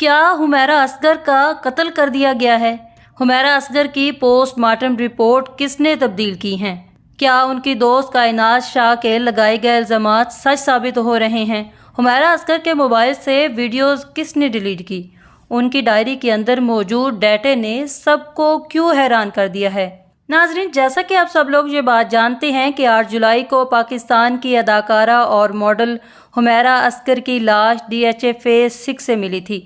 کیا حمیرہ اصغر کا قتل کر دیا گیا ہے؟ حمیرہ اصغر کی پوسٹ مارٹم رپورٹ کس نے تبدیل کی ہیں؟ کیا ان کی دوست کائنات شاہ کے لگائے گئے الزامات سچ ثابت ہو رہے ہیں؟ حمیرہ اصغر کے موبائل سے ویڈیوز کس نے ڈیلیٹ کی؟ ان کی ڈائری کے اندر موجود ڈیٹے نے سب کو کیوں حیران کر دیا ہے؟ ناظرین، جیسا کہ آپ سب لوگ یہ بات جانتے ہیں کہ 8 جولائی کو پاکستان کی اداکارہ اور ماڈل حمیرہ اصغر کی لاش DHA فیز 6 سے ملی تھی،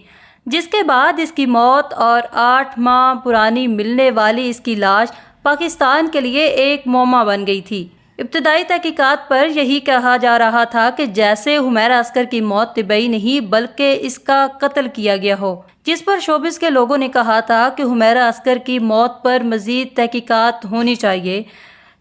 جس کے بعد اس کی موت اور 8 ماہ پرانی ملنے والی اس کی لاش پاکستان کے لیے ایک معمہ بن گئی تھی۔ ابتدائی تحقیقات پر یہی کہا جا رہا تھا کہ جیسے حمیرہ اصغر کی موت طبیعی نہیں بلکہ اس کا قتل کیا گیا ہو، جس پر شوبز کے لوگوں نے کہا تھا کہ حمیرہ اصغر کی موت پر مزید تحقیقات ہونی چاہیے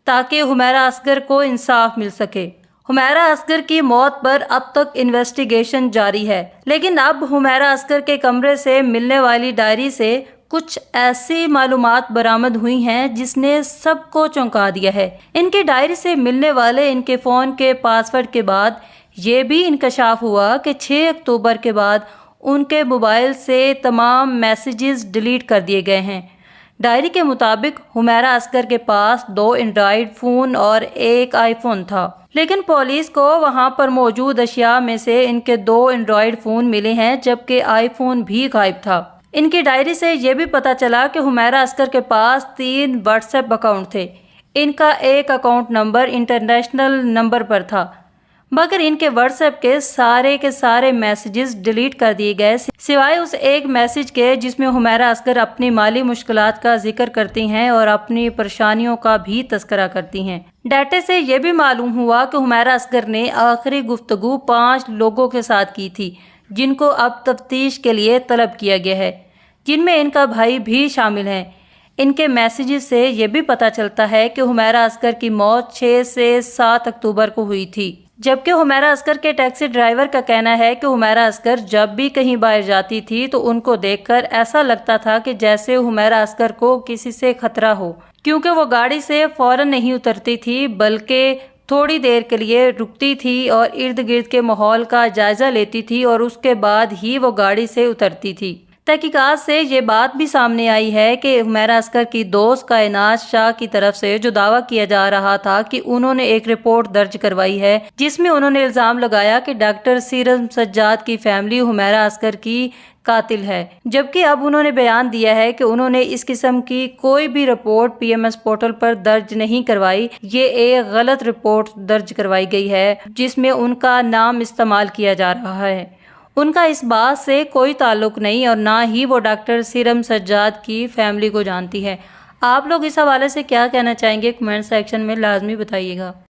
تاکہ حمیرہ اصغر کو انصاف مل سکے۔ حمیرہ اصغر کی موت پر اب تک انویسٹیگیشن جاری ہے، لیکن اب حمیرہ اصغر کے کمرے سے ملنے والی ڈائری سے کچھ ایسی معلومات برآمد ہوئی ہیں جس نے سب کو چونکا دیا ہے۔ ان کی ڈائری سے ملنے والے ان کے فون کے پاس ورڈ کے بعد یہ بھی انکشاف ہوا کہ 6 اکتوبر کے بعد ان کے موبائل سے تمام میسیجز ڈیلیٹ کر دیے گئے ہیں۔ ڈائری کے مطابق حمیرہ اصغر کے پاس 2 اینڈرائیڈ فون اور 1 آئی فون تھا، لیکن پولیس کو وہاں پر موجود اشیاء میں سے ان کے 2 اینڈرائیڈ فون ملے ہیں جبکہ آئی فون بھی غائب تھا۔ ان کی ڈائری سے یہ بھی پتہ چلا کہ حمیرہ اصغر کے پاس 3 واٹس ایپ اکاؤنٹ تھے۔ ان کا ایک اکاؤنٹ نمبر انٹرنیشنل نمبر پر تھا، مگر ان کے واٹس ایپ کے سارے میسیجز ڈیلیٹ کر دیے گئے سوائے اس ایک میسیج کے جس میں حمیرہ اصغر اپنی مالی مشکلات کا ذکر کرتی ہیں اور اپنی پریشانیوں کا بھی تذکرہ کرتی ہیں۔ ڈیٹے سے یہ بھی معلوم ہوا کہ حمیرہ اصغر نے آخری گفتگو 5 لوگوں کے ساتھ کی تھی، جن کو اب تفتیش کے لیے طلب کیا گیا ہے، جن میں ان کا بھائی بھی شامل ہے۔ ان کے میسیجز سے یہ بھی پتہ چلتا ہے کہ حمیرہ اصغر کی موت 6 سے 7 اکتوبر کو ہوئی تھی، جبکہ حمیرہ اصغر کے ٹیکسی ڈرائیور کا کہنا ہے کہ حمیرہ اصغر جب بھی کہیں باہر جاتی تھی تو ان کو دیکھ کر ایسا لگتا تھا کہ جیسے حمیرہ اصغر کو کسی سے خطرہ ہو، کیونکہ وہ گاڑی سے فوراً نہیں اترتی تھی بلکہ تھوڑی دیر کے لیے رکتی تھی اور ارد گرد کے ماحول کا جائزہ لیتی تھی اور اس کے بعد ہی وہ گاڑی سے اترتی تھی۔ تحقیقات سے یہ بات بھی سامنے آئی ہے کہ حمیرہ اصغر کی دوست کائنات شاہ کی طرف سے جو دعویٰ کیا جا رہا تھا کہ انہوں نے ایک رپورٹ درج کروائی ہے جس میں انہوں نے الزام لگایا کہ ڈاکٹر سیرم سجاد کی فیملی حمیرہ اصغر کی قاتل ہے، جبکہ اب انہوں نے بیان دیا ہے کہ انہوں نے اس قسم کی کوئی بھی رپورٹ PMS پورٹل پر درج نہیں کروائی۔ یہ ایک غلط رپورٹ درج کروائی گئی ہے جس میں ان کا نام استعمال کیا جا رہا ہے۔ ان کا اس بات سے کوئی تعلق نہیں اور نہ ہی وہ ڈاکٹر سیرم سجاد کی فیملی کو جانتی ہے۔ آپ لوگ اس حوالے سے کیا کہنا چاہیں گے؟ کمنٹ سیکشن میں لازمی بتائیے گا۔